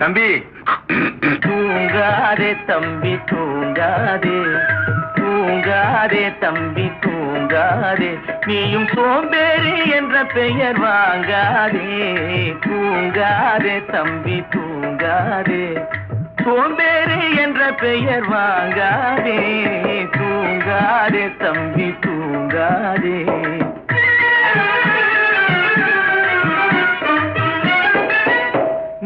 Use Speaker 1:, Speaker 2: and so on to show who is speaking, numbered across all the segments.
Speaker 1: தம்பி தூங்காதே தம்பி தூங்காதே, தூங்காதே தம்பி தூங்காதே, நீயும் சோம்பேறி என்ற பெயர் வாங்காதே. தூங்காதே தம்பி தூங்காதே, சோம்பேறி என்ற பெயர் வாங்காதே. தூங்காதே தம்பி தூங்காதே.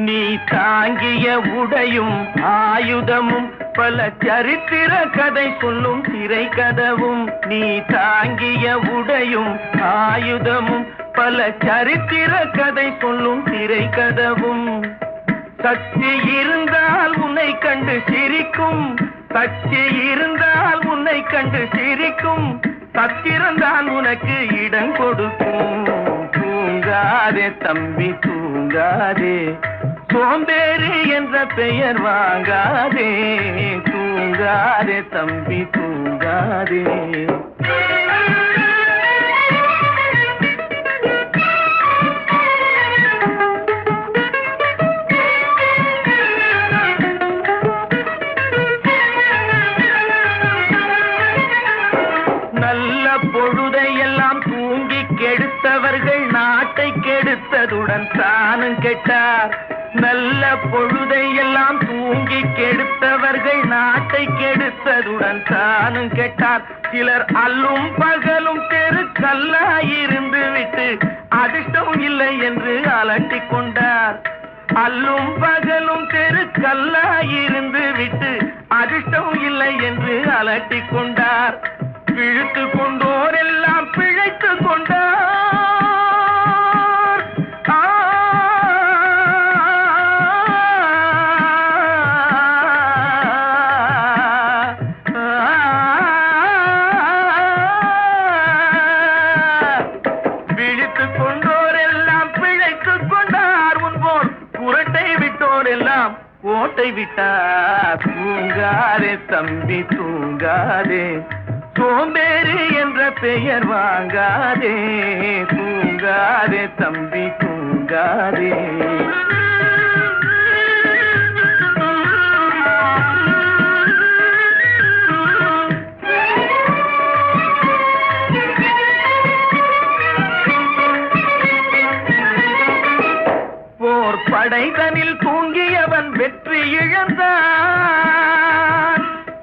Speaker 1: நீ தாங்கிய உடையும் ஆயுதமும் பல சரித்திர கதை சொல்லும் திரை கதவும். நீ தாங்கிய உடையும் ஆயுதமும் பல சரித்திர கதை சொல்லும் திரை கதவும். சக்தி இருந்தால் உன்னை கண்டு சிரிக்கும், சக்தி இருந்தால் உன்னை கண்டு சிரிக்கும், சத்திரந்தான் உனக்கு இடம் கொடுக்கும். தூங்காதே தம்பி தூங்காதே, சோம்பேறி என்ற பெயர் வாங்காதே. தூங்காதே தம்பி தூங்காதே. நல்ல பொழுதையெல்லாம் தூங்கி கெடுத்தவர்கள் நாட்டை கெடுத்ததுடன் தானும் கெட்டார். நல்ல பொழுதையெல்லாம் தூங்கி கெடுத்தவர்கள் நாட்டை கெடுத்ததுடன் தானும் கெட்டார். சிலர் அல்லும் பகலும் தெருக்கல்லாயிருந்து விட்டு அதிர்ஷ்டம் இல்லை என்று அலட்டிக் கொண்டார். அல்லும் பகலும் தெருக்கல்லாயிருந்து விட்டு அதிர்ஷ்டம் இல்லை என்று அலட்டிக் கொண்டார். பிழைத்து கொண்டோர் எல்லாம் பிழைத்து கொண்டார். பிழைத்து கொண்டோர் எல்லாம் பிழைத்து கொண்டார். முன்போர் புரட்டை விட்டோர் எல்லாம் ஓட்டை விட்டார். தூங்காதே தம்பி தூங்காதே, சோம்பேறி என்ற பெயர் வாங்காதே. தூங்காதே தம்பி தூங்காதே. போர் படைதனில் தூங்கியவன் வெற்றி இழந்தான்.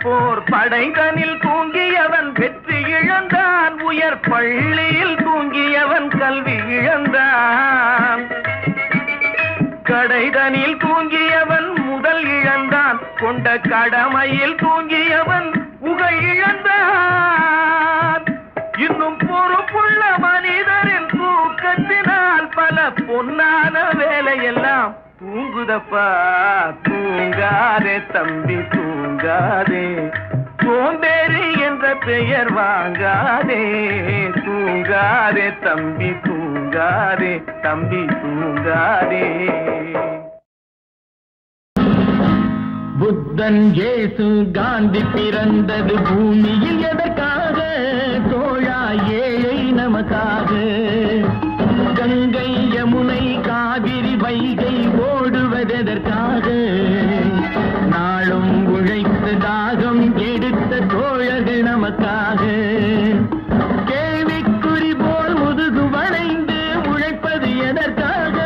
Speaker 1: போர் படைதனில் தூங்கியவன் வெற்றி இழந்தான். உயர் பள்ளியில் தூங்கியவன் கல்வி இழந்தான். கடைதனில் தூங்கியவன் முதல் இழந்தான். கொண்ட கடமையில் தூங்கியவன் புகழ் இழந்தான். இன்னும் பொறுப்புள்ள மனிதரின் தூக்கத்தினால் பல பொன்னான வேலையெல்லாம் தூங்குதப்பா. தூங்காதே தம்பி தூங்காதே, சோம்பேறி என்ற பெயர் வாங்காதே. தூங்காதே தம்பி தூங்காதே, தம்பி தூங்காதே. புத்தன் இயேசு காந்தி பிறந்தது பூமியில் எதற்காக? தோழா ஏழை நமக்காக. கங்கை யமுனை காவிரி வைகை ஓடுவதற்காக? நாளும் உழைத்து தாகம் எடுத்த தோழர்கள் நமக்காக. கேள்விக்குறி போல் முதுகு வளைந்து உழைப்பது எதற்காக?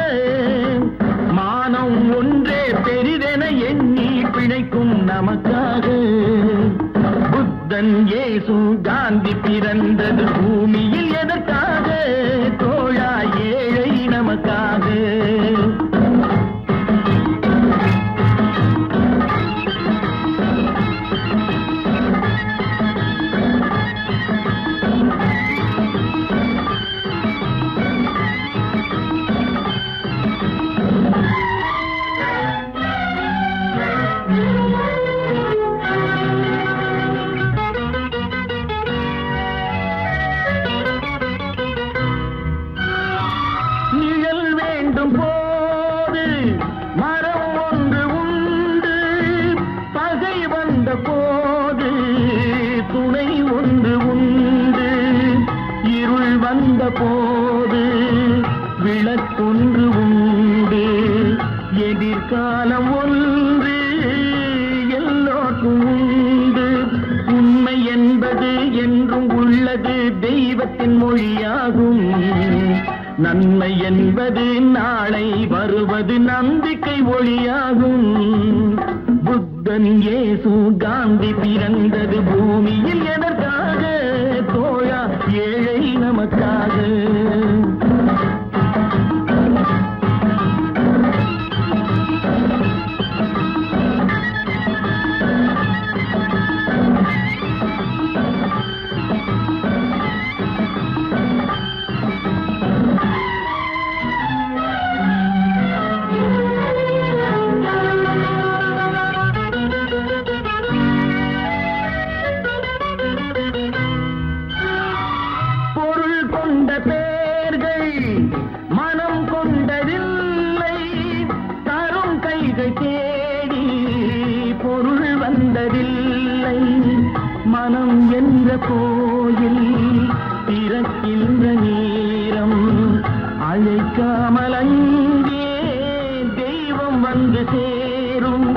Speaker 1: மானம் ஒன்றே பெரிதென எண்ணி பிழைக்கும் நமக்காக. புத்தன் இயேசு காந்தி பிறந்தது பூமியில் எதற்காக? உனக்கொன்று உண்டு, எதிர்காலம் ஒன்று எல்லோருக்கும் உண்டு. உண்மை என்பது என்றும் உள்ளது, தெய்வத்தின் மொழியாகும். நன்மை என்பது நாளை வருவது, நம்பிக்கை ஒளியாகும். புத்தன், இயேசு, காந்தி பிறந்தது பூமியில் எதற்காக? தோழா, ஏழை நமக்காக. பேர்கள் மனம் கொண்டதில்லை, தரும் கைகள் தேடி பொருள் வந்ததில்லை. மனம் என்ற கோயில் திறக்கின்ற நேரம், அழைக்காமல் அங்கே தெய்வம் வந்து சேரும்.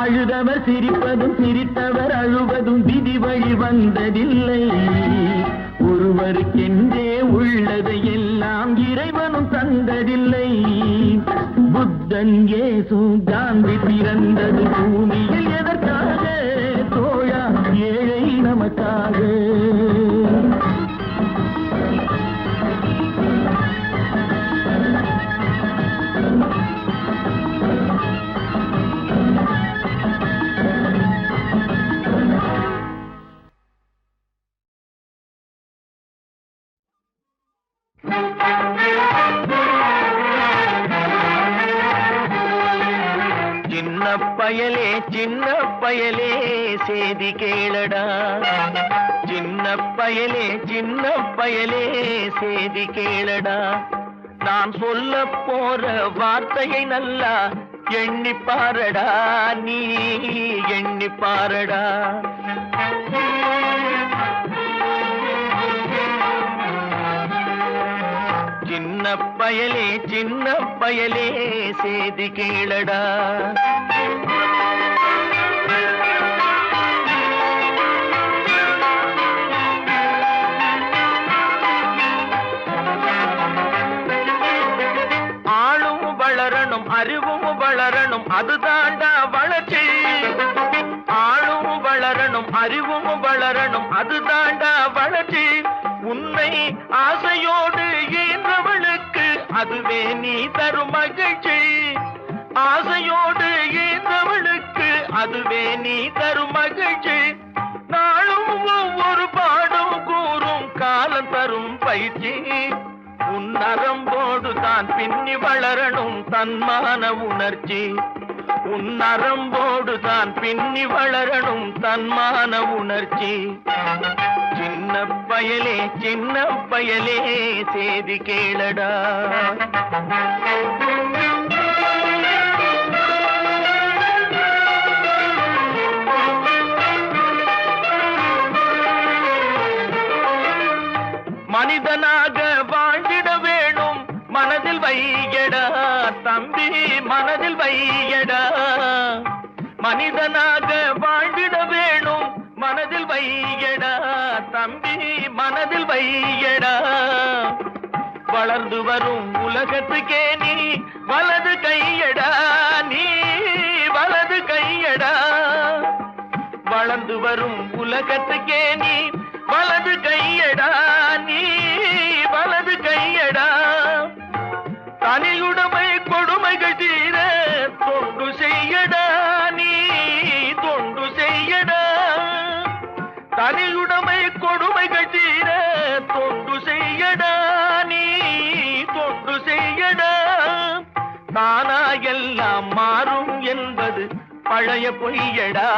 Speaker 1: அழுதவர் சிரிப்பதும் சிரித்தவர் அழுவதும் விதி வழி வந்ததில்லை. ஒருவருக்கென்றே உள்ளதை எல்லாம் இறைவனும் தந்ததில்லை. புத்தன், இயேசு, காந்தி பிறந்தது பூமியில் எதற்காக? தோழா, ஏழை நமக்காக. பயலே சின்ன பயலே சேதி கேளடா, சின்ன பயலே சின்ன பயலே சேதி கேளடா. நான் சொல்ல போற வார்த்தையை நல்லா எண்ணி பாரடா, நீ எண்ணி பாரடா. சின்ன பயலே சின்ன பயலே சேதி கேளடா. அறிவும் வளரணும், அதுதாண்டா வளர்ச்சி. ஆளும் வளரணும், அறிவும் வளரணும், அதுதாண்டா வளர்ச்சி. உன்னை ஆசையோடு ஈன்றவளுக்கு அதுவே நீ தரும் மகிழ்ச்சி. ஆசையோடு ஈன்றவளுக்கு அதுவே நீ தரும் மகிழ்ச்சி. நாளும் ஒவ்வொரு பாடும் கூறும் காலம் தரும் பயிற்சி. உன் நரம்போடு தான் பின்னி வளரணும் தன்மான உணர்ச்சி. உன் நரம்போடு தான் பின்னி வளரணும் தன்மான உணர்ச்சி. சின்ன பயலே சின்ன பயலே சேதி கேளடா. மனிதனாக வாழ்ந்திட வேணும் மனதில் வையடா தம்பி, மனதில் வையடா. மனிதனாக வாழ்ந்திட வேணும் மனதில் வையடா தம்பி, மனதில் வையடா. வளர்ந்து வரும் உலகத்துக்கே நீ வலது கையடா, நீ வலது கையடா. வளர்ந்து வரும் உலகத்துக்கே நீ வலது கையடா, நீ வலது கையடா. தனியுடைமை கொடுமைகள் தீர தொண்டு செய்யடா, நீ தொண்டு செய்யடா. தனியுடைமை கொடுமைகள் தீர தொண்டு செய்யடா, நீ தொண்டு செய்யடா. தானா எல்லாம் மாறும் என்பது பழைய பொய்யடா,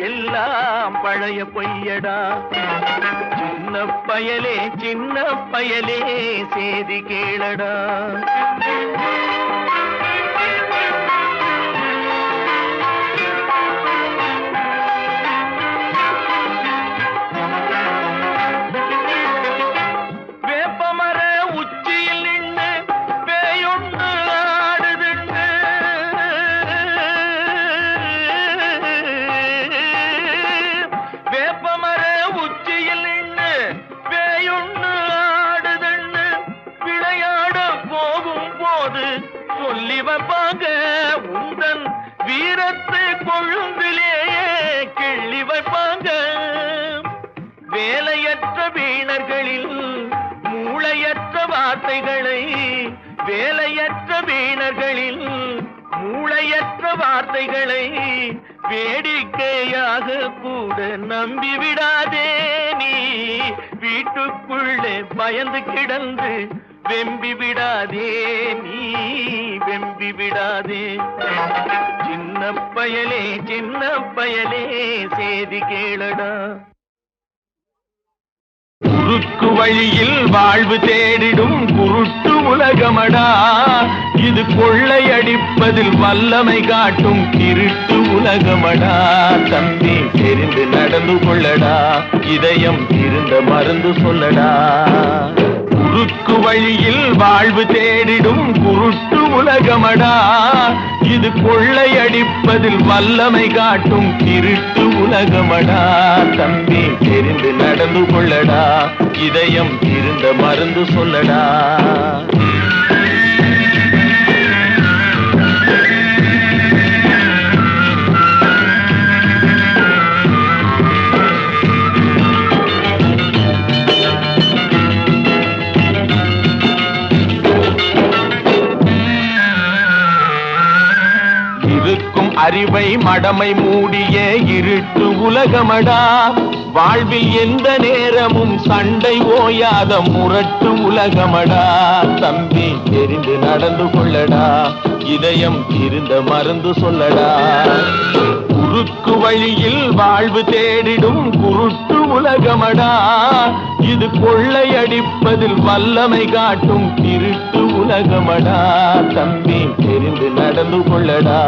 Speaker 1: எல்லாம் பழைய பொய்யடா. சின்ன பயலே சின்ன பயலே சேதி கேளடா. வேப்பமர உச்சியில் நின்று பேயொன்று சொல்லி வைப்பாங்க உந்தன் வீரத்து கொழும்பிலேயே கிள்ளி வைப்பாங்க. வேலையற்ற வீணர்களில் மூளையற்ற வார்த்தைகளை, வேலையற்ற வீணர்களில் மூளையற்ற வார்த்தைகளை வேடிக்கையாக கூட நம்பிவிடாதே. நீ வீட்டுக்குள்ளே பயந்து கிடந்து வெம்பி விடாதே, நீ வெம்பி விடாதே. சின்ன பயலே சின்ன பயலே சேதி கேளடா. குறுக்கு வழியில் வாழ்வு தேடிடும் குருட்டு உலகமடா, இது கொள்ளையடிப்பதில் வல்லமை காட்டும் திருட்டு உலகமடா. தம்பி தெரிந்து நடந்து கொள்ளடா, இதயம் இருந்த மருந்து சொல்லடா. குறுக்கு வழியில் வாழ்வு தேடிடும் குருட்டு உலகமடா, இது கொள்ளையடிப்பதில் வல்லமை காட்டும் திருட்டு உலகமடா. தம்பி தெரிந்து நடந்து கொள்ளடா, இதயம் இருந்த மருந்து சொல்லடா. அறிவை மடமை மூடிய இருட்டு உலகமடா, வாழ்வில் எந்த நேரமும் சண்டை ஓயாத முரட்டு உலகமடா. தம்பி தெரிந்து நடந்து கொள்ளடா, இதயம் இருந்த மருந்து சொல்லடா. குறுக்கு வழியில் வாழ்வு தேடிடும் குருட்டு உலகமடா, இது கொள்ளையடிப்பதில் வல்லமை காட்டும் திருட்டு உலகமடா. தம்பி தெரிந்து நடந்து கொள்ளடா,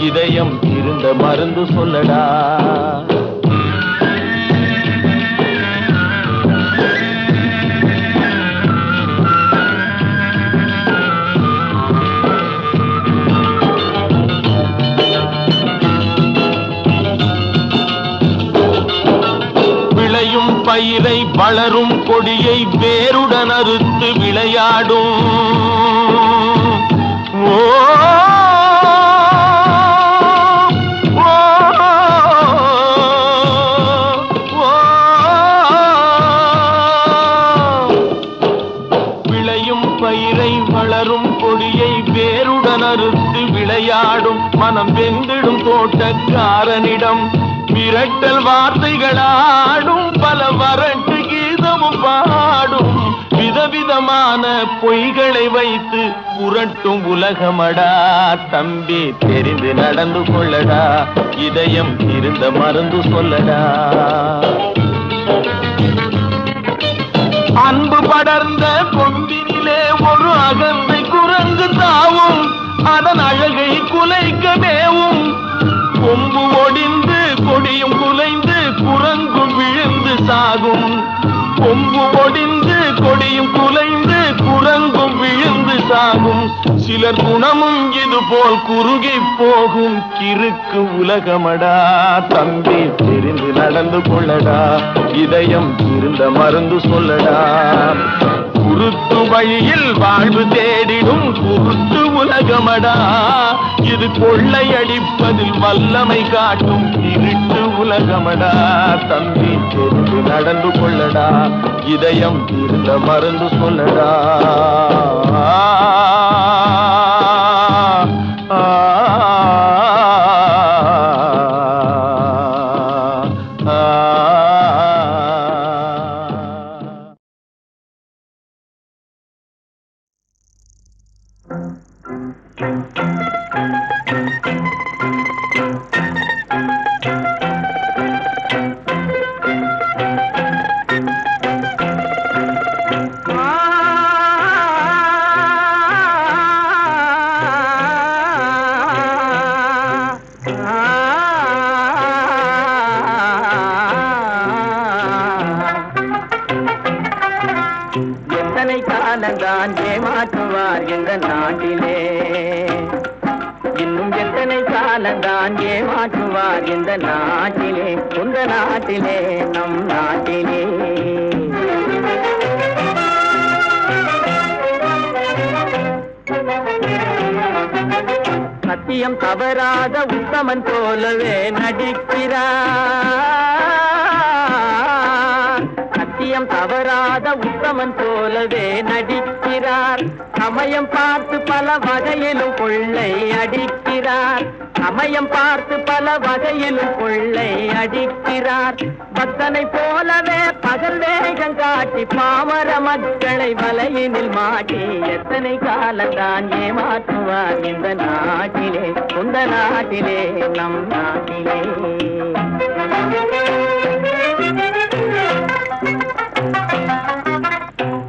Speaker 1: இதயம் இருந்த மருந்து சொல்லடா. விளையும் பயிரை வளரும் கொடியை வேருடன் அறுத்து விளையாடும். ஓ பயிரை வளரும் கொடியை வேருடன் அறுத்து விளையாடும். மனம் வெந்திடும் தோட்டக்காரனிடம் விரட்டல் வார்த்தைகளாடும். பல வரட்டு கீதமும் பாடும். விதவிதமான பொய்களை வைத்து புரட்டும் உலகமடா. தம்பி தெரிந்து நடந்து கொள்ளடா, இதயம் இருந்த மருந்து சொல்லடா. அன்பு படர்ந்த கொம்பினிலே ஒரு அகந்தை குரங்கு தாவும். அதன் அழகை குலைக்க மேவும். கொம்பு ஒடிந்து கொடியும் குலைந்து குரங்கும் விழுந்து சாகும். கொம்பு ஒடிந்து கொடியும் குலைந்து குரங்கும் விழுந்து சாகும். சிலர் குணமும் இது போல் குறுகி போகும் கிறுக்கு உலகமடா. தம்பி தெரிந்து நடந்து கொள்ளடா, இதயம் இருந்த மருந்து சொல்லடா. குருட்டு வழியில் வாழ்வு தேடிடும் குருட்டு உலகமடா, இது கொள்ளையடிப்பதில் வல்லமை காட்டும் இருட்டு உலகமடா. தம்பி தெரிந்து நடந்து கொள்ளடா, இதயம் இருந்த மருந்து சொல்லடா.
Speaker 2: காலந்தான் ஏமாற்றுவார் இந்த நாட்டிலே. இன்னும் எத்தனை காலந்தான் ஏமாற்றுவார் இந்த நாட்டிலே, உந்த நாட்டிலே, நம் நாட்டிலே. சத்தியம் தவறாத உத்தமன் போலவே நடிக்கிறார். சத்தியம் தவறாத உத்தமன் போலவே நடிக்கிறார். சமயம் பார்த்து பல வகையிலும் கொள்ளை அடிக்கிறார். சமயம் பார்த்து பல வகையிலும் கொள்ளை அடிக்கிறார். பக்தனை போலவே பகல் வேகம் காட்டி பாமர மக்களை வலையினில் மாட்டி எத்தனை காலந்தான் ஏமாற்றுவார் இந்த நாட்டிலே, சொந்த நாட்டிலே, நம் நாட்டிலே.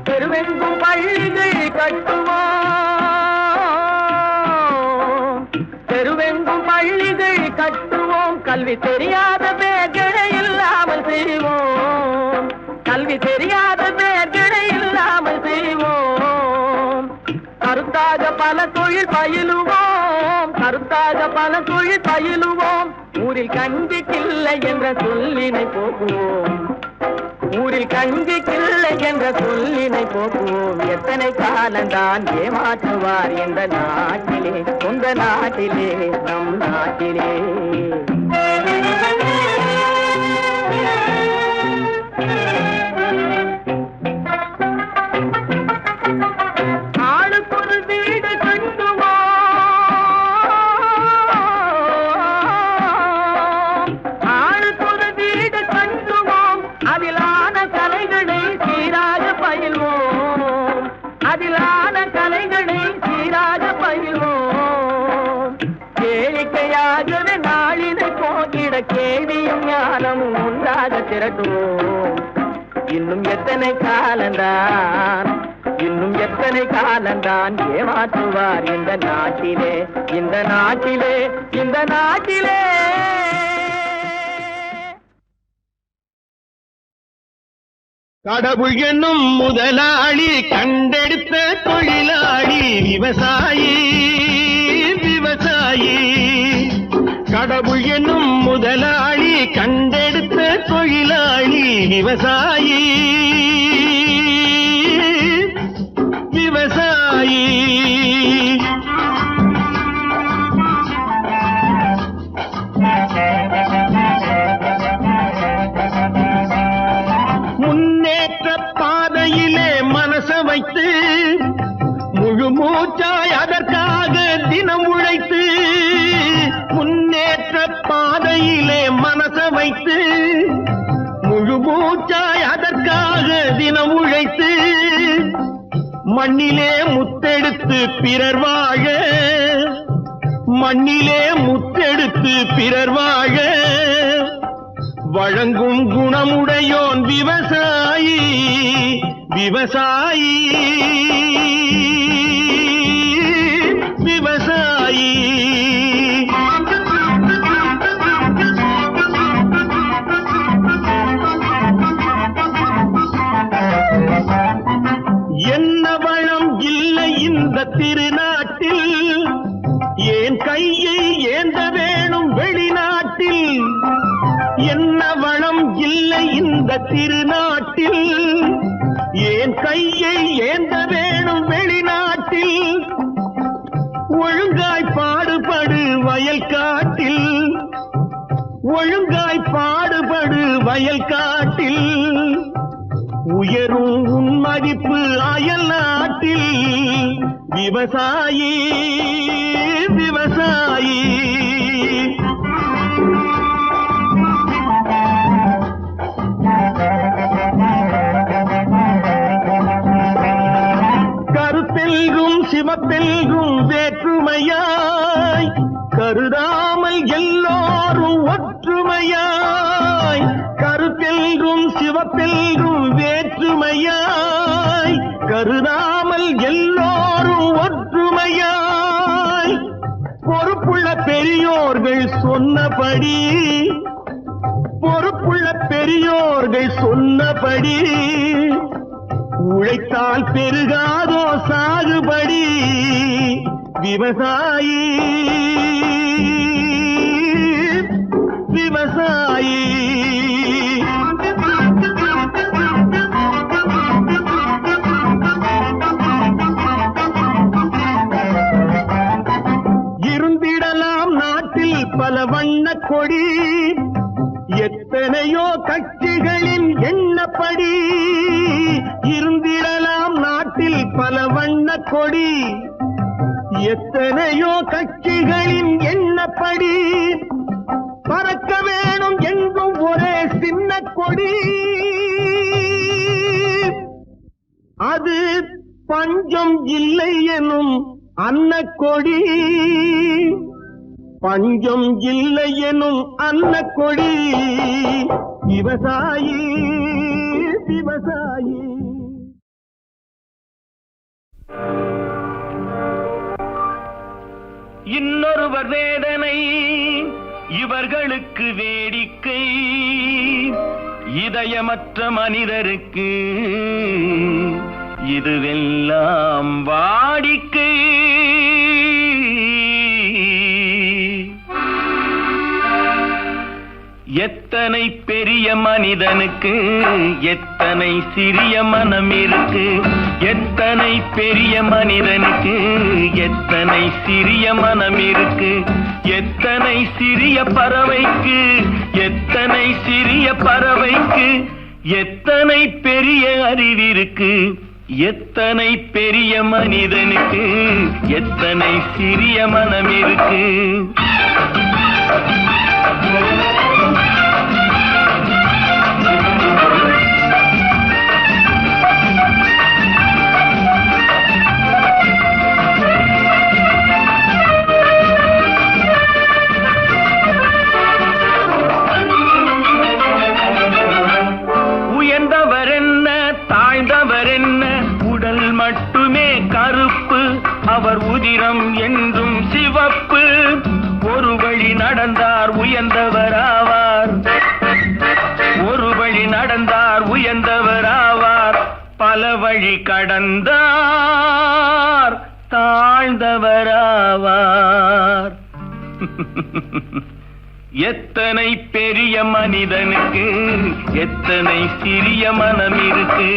Speaker 2: தெருவெங்கும் பள்ளிகள் கட்டுவோம், தெருவெங்கும் பள்ளிகள் கட்டுவோம். கல்வி தெரியாத பேர்களை இல்லாமல் செய்வோம், கல்வி தெரியாத பேர்களை இல்லாமல் செய்வோம். கருத்தாக பல தொழில் பயிலுவோம், கருத்தாக பல தொழில் பயிலுவோம். ஊரில் கஞ்சிக்கில்லை என்ற சொல்லினை போக்குவோம், ஊரில் கஞ்சிக்கில்லை என்ற சொல்லினை போக்குவோம். எத்தனை காலந்தான் ஏமாற்றுவார் இந்த நாட்டிலே, சொந்த நாட்டிலே, நம் நாட்டிலே. ஆளுக்கொரு வீடு கட்டுவோம், ஆளுக்கொரு வீடு கட்டுவோம். அதிலான கலைகளை சீராக பயில்வோம், அதிலான கலைகளை சீராக பயில்வோம். கேளிக்கையாகவே நாளினை போக்கிட கேள்வியும் ஞானமும் ஒன்றாக திரட்டுவோம். இன்னும் எத்தனை காலந்தான், இன்னும் எத்தனை காலந்தான் ஏமாற்றுவார் இந்த நாட்டிலே, இந்த நாட்டிலே, இந்த நாட்டிலே.
Speaker 1: கடவுள் என்னும் முதலாளி கண்டெடுத்த தொழிலாளி விவசாயி, விவசாயி. கடவுள் என்னும் முதலாளி கண்டெடுத்த தொழிலாளி விவசாயி, விவசாயி. முன்னேற்ற பாதையிலே மனச வைத்து முழு மூச்சாய் அதற்காக தினம் உழைத்து, முன்னேற்ற பாதையிலே மனச வைத்து முழு மூச்சாய் அதற்காக தினம் உழைத்து, மண்ணிலே முத்தெடுத்து பிறர் வாழ, மண்ணிலே முத்தெடுத்து பிறர் வாழ வழங்கும் குணமுடையோன் விவசாயி, விவசாயி, விவசாயி. என்ன வளம் இல்லை இந்த திருநாட்டில், ஏன் கையை ஏந்த வேணும் வெளிநாட்டில். என்ன வளம் இல்லை இந்த திருநாட்டில், ஏன் கையை ஏந்த வேணும் வெளிநாட்டில். ஒழுங்காய் பாடுபடு வயல் காட்டில், ஒழுங்காய் பாடுபடு வயல் காட்டில். உயரும் உன் மதிப்பு அயல் நாட்டில். விவசாயி, விவசாயி. கருத்தெல்கும் சிவப்பெல்கும் வேற்றுமையாய் கருதாமல் எல்லோரும் ஒற்றுமையாய். கருத்தெல்கும் சிவப்பெல்கும் வேற்றுமையாய் கருதாமல் எல்லோரும் ஒற்றுமையாய். பொறுப்புள்ள பெரியோர்கள் சொன்னபடி, பொறுப்புள்ள பெரியோர்கள் சொன்னபடி உழைத்தால் பெருகாதோ சாகுபடி. விவசாயி, விவசாயி. இருந்திடலாம் கொடி எத்தனையோ கட்சிகளின் எண்ணப்படி இருந்திடலாம் நாட்டில் பல வண்ண கொடி எத்தனையோ கட்சிகளின் எண்ணப்படி பறக்க வேணும் எங்கும் ஒரே சின்ன கொடி அது பஞ்சம் இல்லை எனும் அன்னக்கொடி பஞ்சம் இல்லை எனும் அன்னக்கொடி விவசாயி விவசாயி. இன்னொருவர் வேதனை இவர்களுக்கு வேடிக்கை இதயமற்ற மனிதருக்கு இதுவெல்லாம் வாடிக்கை. எத்தனை பெரிய மனிதனுக்கு எத்தனை சிறிய மனம் இருக்கு எத்தனை பெரிய மனிதனுக்கு எத்தனை சிறிய மனம் இருக்கு எத்தனை சிறிய பறவைக்கு எத்தனை சிறிய பறவைக்கு எத்தனை பெரிய அறிவிருக்கு எத்தனை பெரிய மனிதனுக்கு எத்தனை சிறிய மனம் இருக்கு. உயர்ந்தவர் என்ன தாழ்ந்தவர் என்ன உடல் மட்டுமே கருப்பு அவர் உதிரம் என்றும் சிவப்பு. ஒரு வழி நடந்தார் உயர்ந்தவர் ஆவார் ஒரு வழி நடந்தார் உயர்ந்தவர் ஆவார் பல வழி கடந்தார் தாழ்ந்தவர் ஆவார். எத்தனை பெரிய மனிதனுக்கு எத்தனை சிறிய மனம் இருக்கு.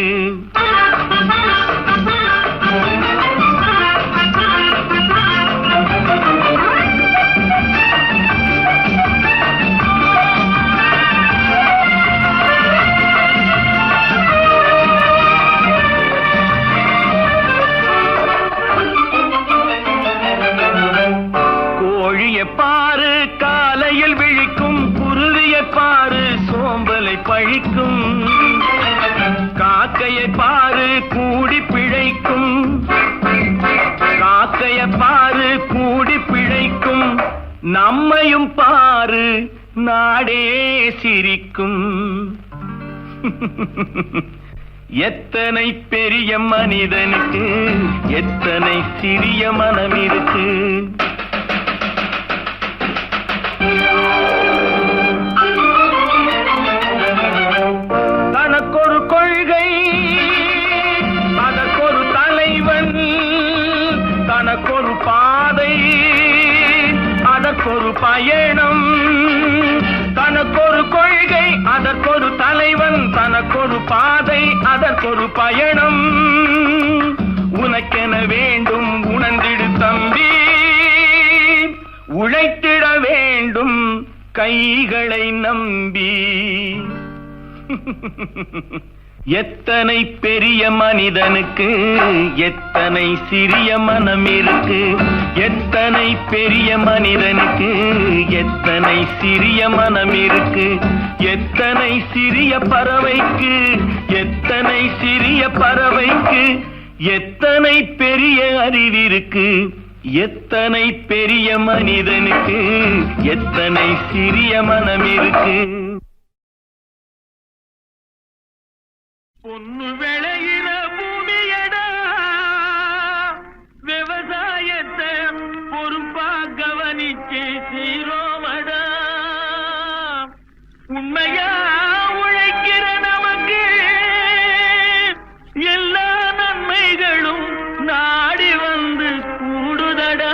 Speaker 1: கோழியை பாரு காலையில் விழிக்கும் குருவியை பாரு சோம்பலை பழிக்கும் காக்கையை பாரு கூடி பிழைக்கும் காக்கையை பாரு கூடி பிழைக்கும் நம்மையும் பாரு நாடே சிரிக்கும். எத்தனை பெரிய மனிதனுக்கு எத்தனை சிறிய மனம் இருக்கு. தனக்கொரு கொள்கை அதற்கொரு தலைவன் தனக்கொரு பாதை அதற்கொரு பயணம் தனக்கொரு கொள்கை அதற்கொரு தலைவன் தனக்கொரு பாதை அதற்கொரு பயணம். உனக்கென வேண்டும் உணர்ந்திடு தம்பி உழைத்திட வேண்டும் கைகளை நம்பி. எத்தனை பெரிய மனிதனுக்கு எத்தனை சிறிய மனம் இருக்கு எத்தனை பெரிய மனிதனுக்கு எத்தனை சிறிய மனம் இருக்கு எத்தனை சிறிய பறவைக்கு எத்தனை சிறிய பறவைக்கு எத்தனை பெரிய அறிவிருக்கு எத்தனை பெரிய மனிதனுக்கு எத்தனை சிறிய மனம் இருக்கு. பொன்னு விளையிற பூமியடா விவசாயத்தை பொறுப்பா கவனிச்சு சீரோமடா உண்மையா உழைக்கிற நமக்கு எல்லா நன்மைகளும் நாடி வந்து கூடுதடா.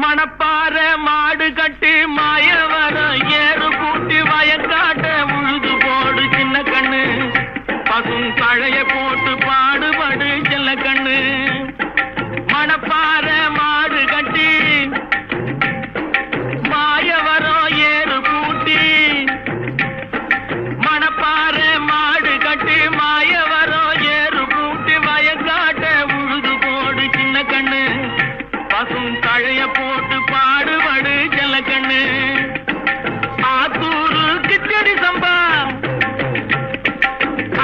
Speaker 1: மணப்பாற மாடு கட்டி மாயவரம் ஏறு கூட்டி வயக்காட்ட உழுது போடு சின்ன கண்ணு பசும் தழைய போட்டு பாடுபடு செல்ல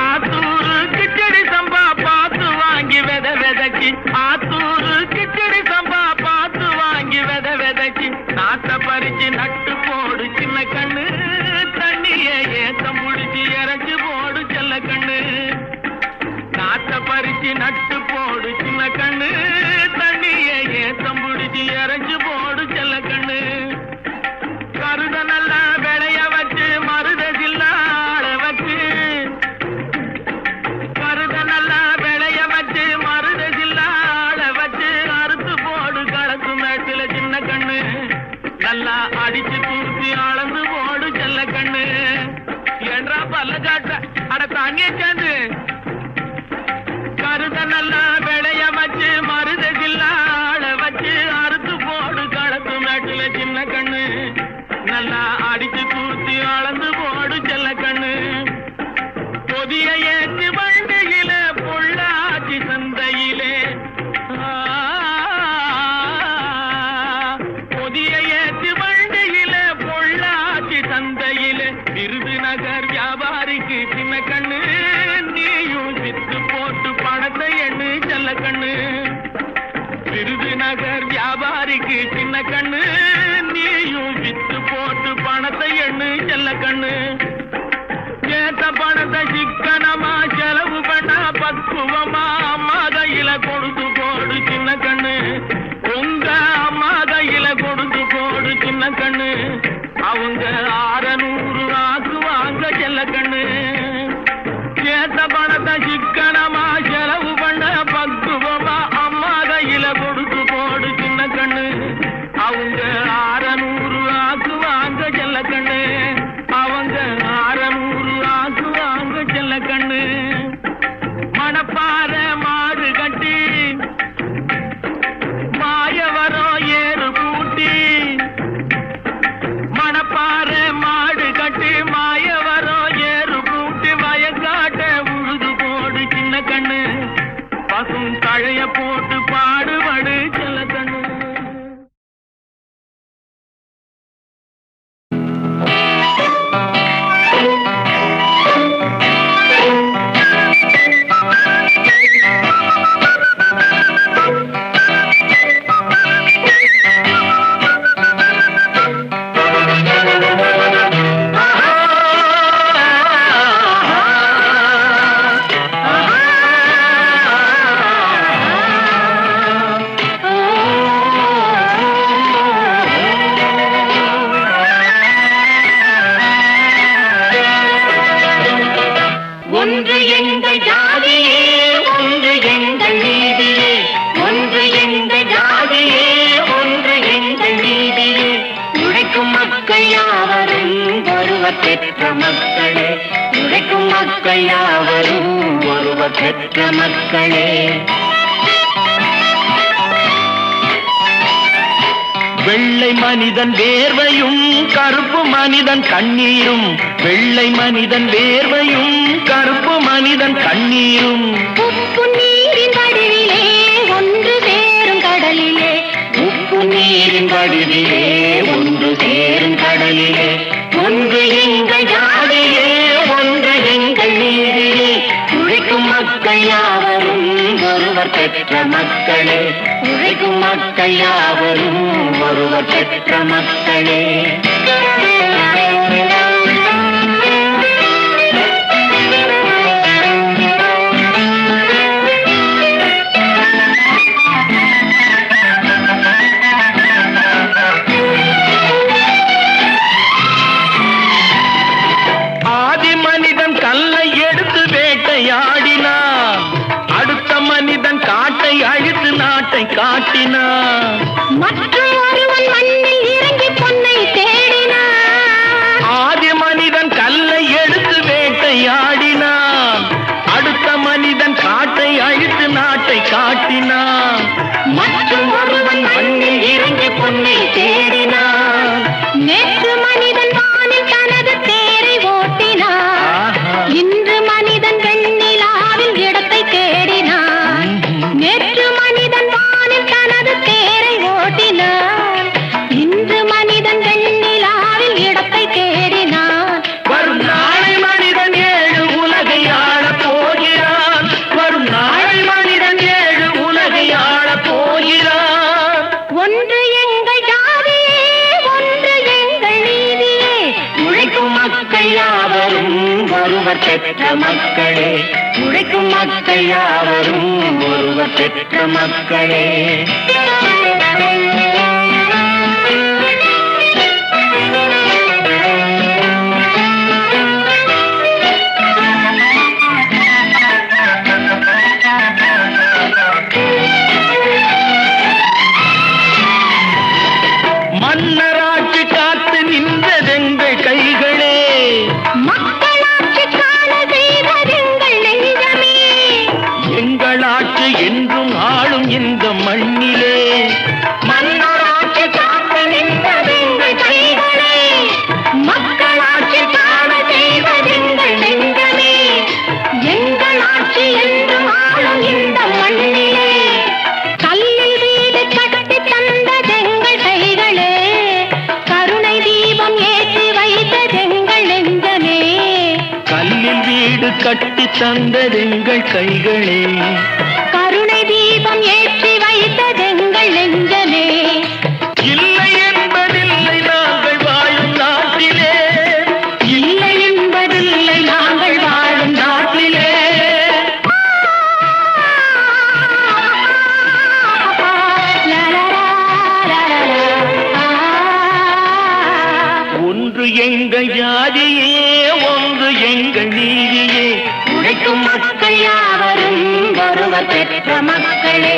Speaker 1: ஆத்தூரு கிச்சடி சம்பா பார்த்து வாங்கி விதைச்சி ஆத்தூரு கிச்சடி சம்பா பார்த்து வாங்கி விதைச்சி நாத்த பறிச்சு நட்டு போடு சின்ன கண்ணு தண்ணிய ஏத்தம் முடிச்சு இறச்சி போடு செல்ல கண்ணு நாத்த பறிச்சு நட்டு போடு சின்ன கண்ணு தண்ணிய ஏத்தம் முடிச்சு இறச்சி போடு செல்ல கண்ணு கருத நல்லா விளைய வச்சு மருத ஜில்லாட வச்சு கருத நல்லா விளைய வச்சு மருத ஜில்லாட வச்சு அறுத்து போடு களத்து மேட்டில சின்ன கண்ணு நல்லா அடிச்சு தூக்கி அளந்து போடு செல்ல கண்ணு என்றா பல்ல காட்ட அட தாங்கிய சேர்ந்து கருத நல்லா விளைய வச்சு மருத ஜில்லாட வச்சு அறுத்து போடு களத்து மேட்டில சின்ன கண்ணு நல்லா அடிச்சு தூத்தி அளந்து போடு செல்ல கண்ணு பொதிய ஏற்றி வண்டியில பொள்ளாச்சி சந்தையிலே பொதிய ஏற்றி வண்டியில பொள்ளாச்சி சந்தையிலே விருதுநகர் வியாபாரிக்கு சின்ன கண்ணு நீயும் வித்து போட்டு பணத்தை எண்ணு செல்ல கண்ணு விருதுநகர் வியாபாரிக்கு சின்ன கண்ணு நீயும் வித்து போட்டு பணத்தை எண்ணு செல்ல கண்ணு ஏத்த பணத்தை சிக்கனமா செலவு பண்ண பக்குவமா அம்மா கையில கொடுத்து போடு சின்ன கண்ணு உங்க அம்மா கையில கொடுத்து போடு சின்ன கண்ணு அவங்க 600 ஆக்குவாங்க செல்ல கண்ணு ஏத்த பணத்தை சிக்கனமா செலவு பண்ண பக்குவமா அம்மா கையில கொடுத்து போடு சின்ன கண்ணு அவங்க 600 ஆக்குவாங்க செல்ல கண்ணு அவங்க 600 ஆக்குவாங்க செல்ல கண்ணு மணப்பாறை மாடு கட்டி மாயவரம் ஏறு பூட்டி மணப்பாறை மாடு கட்டி மாயவரம் ஏறு பூட்டி வயக்காட்ட உழுது போடு சின்ன கண்ணு பசும் தழைய போட்டு பாடுபடு செல்ல கண்ணு
Speaker 3: ஒன்று எங்கள் ஜாதியே ஒன்று எங்கள் நீதியே ஒன்று எங்கள் ஜாதியே ஒன்று எங்கள் நீதியே உழைக்கும் மக்கள் யாவரும் ஒருவர் பெற்ற மக்களே உழைக்கும் மக்கள் யாவரும் ஒருவர் பெற்ற மக்களே
Speaker 1: வெள்ளை மனிதன் வேர்வையும் கருப்பு மனிதன் கண்ணீரும் வெள்ளை மனிதன் வேர்வையும் கருப்பு மனிதன் கண்ணீரும்
Speaker 3: உப்பு நீரின் வடிவிலே ஒன்று சேரும் கடலிலே உப்பு நீரின் வடிவிலே ஒன்று சேரும் கடலிலே ஒன்று எங்கள் ஜாதியே ஒன்று எங்கள் நீதியே உழைக்கும் மக்கள் யாவரும் ஒருவர் பெற்ற மக்களே உழைக்கும் மக்கள் யாவரும் ஒருவர் பெற்ற மக்களே
Speaker 1: ஆதி மனிதன் கல்லை எடுத்து வேட்டையாடினான் அடுத்த மனிதன் காட்டை அழித்து நாட்டை காட்டினான்
Speaker 3: மற்றும் ஒருவன் மண்ணில் இறங்கி பொன்னை தேடினான்
Speaker 1: ஆதி மனிதன் கல்லை எடுத்து வேட்டையாடினான் அடுத்த மனிதன் காட்டை அழித்து நாட்டை காட்டினான்
Speaker 3: மற்றும் ஒருவன் மண்ணில் இறங்கி பொன்னை தேடினான் நேற்று மனிதன் வானில் தனது தேரை ஓட்டினான் இன்று மனிதன் வெண்ணிலாவில் இடத்தை தேடினான் நேற்று மனிதன் வானில் தனது தேரை ஓட்டினான்
Speaker 2: ஒருவர் பெற்ற மக்களே, உழைக்கும் மக்கள் யாவரும் ஒருவர் பெற்ற மக்களே.
Speaker 1: மன்னராட்சி காத்து நின்றதெங்கள் கைகளே,
Speaker 3: மக்களாட்சி காண செய்வதெங்கள் நெஞ்சமே.
Speaker 1: எங்கள் ஆட்சி என்றும் ஆளும் இந்த மண்ணிலே.
Speaker 3: மன்னராட்சி காத்து நின்றதெங்கள் கைகளே, மக்களாட்சி காண செய்வதெங்கள் நெஞ்சமே. எங்கள் ஆட்சி என்றும் ஆளும் இந்த மண்ணிலே. கல்லில் வீடு கட்டி தந்ததெங்கள் கைகளே, கருணை தீபம் ஏற்றி வைத்ததெங்கள் நெஞ்சமே.
Speaker 1: கல்லில் வீடு கட்டி தந்ததெங்கள் கைகளே,
Speaker 3: கருணை தீபம் ஏற்றி வைத்ததெங்கள் நெஞ்சமே.
Speaker 1: இல்லை என்பதில்லை நாங்கள் வாழும் நாட்டிலே,
Speaker 3: இல்லை என்பதில்லை நாங்கள் வாழும் நாட்டிலே.
Speaker 1: ஒன்று எங்கள் ஜாதியே, ஒன்று எங்கள் நீதியே.
Speaker 3: உழைக்கும் மக்கள் யாவரும் ஒருவர் பெற்ற மக்களே,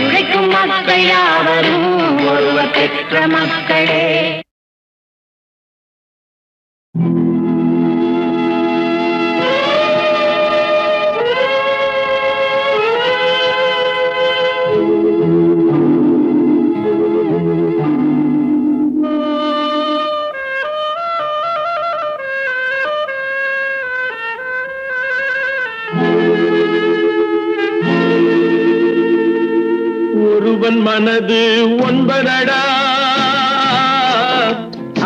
Speaker 3: உழைக்கும் மக்கள் யாவரும் ஒருவர் பெற்ற மக்களே.
Speaker 1: ஒருவன் மனது ஒன்பதடா,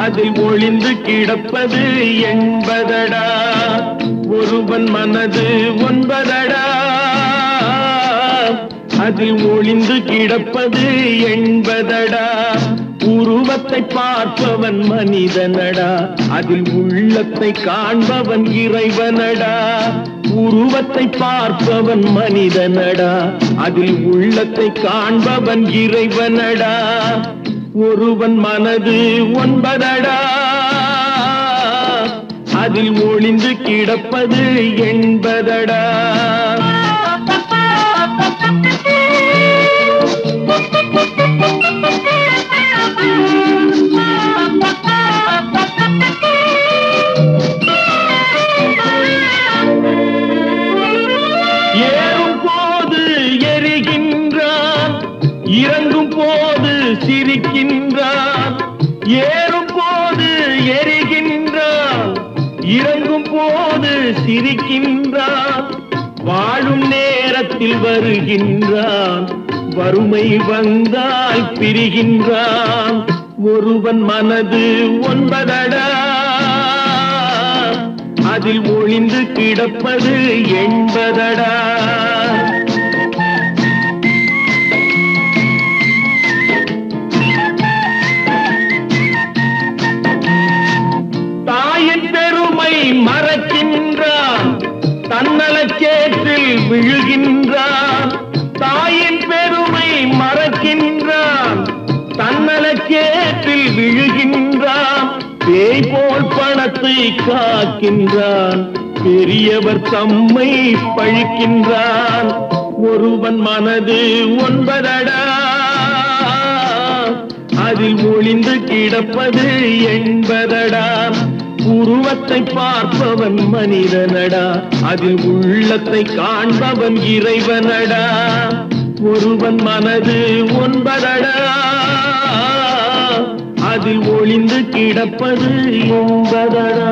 Speaker 1: அதில் ஒளிந்து கிடப்பது என்பதடா. ஒருவன் மனது ஒன்பதடா, அதில் ஒளிந்து கிடப்பது என்பதடா. உருவத்தை பார்ப்பவன் மனிதனடா, அதில் உள்ளத்தை காண்பவன் இறைவனடா. உருவத்தை பார்ப்பவன் மனிதனடா, அதில் உள்ளத்தை காண்பவன் இறைவனடா. ஒருவன் மனது ஒன்பதடா, அதில் ஒளிந்து கிடப்பது என்பதடா. ஏறும் போது எரிகின்றான், இறங்கும் போது சிரிக்கின்றான். ஏறும் போது எரிகின்றான், இறங்கும் போது சிரிக்கின்றான். வாழும் நேரத்தில் வருகின்றான், வறுமை வந்தால் பிரிகின்றான். ஒருவன் மனது ஒன்பதடா, அதில் ஒளிந்து கிடப்பது என்பதடா. தாயின் பெருமை மறக்கின்றான், தன்னலச்சேற்றில் விழுகின்றான். தாயின் பெருமை மறக்கின்றான், தன்னலச்சேற்றில் விழுகின்றான். பேய் போல் பணத்தை காக்கின்றான், பெரியவர் தம்மை பழிக்கின்றான். ஒருவன் மனது ஒன்பதடா, அதில் ஒளிந்து கிடப்பது என்பதடா. உருவத்தை பார்ப்பவன் மனிதனடா, அதில் உள்ளத்தை காண்பவன் இறைவனடா. ஒருவன் மனது ஒன்பதடா, அதில் ஒளிந்து கிடப்பது என்பதடா.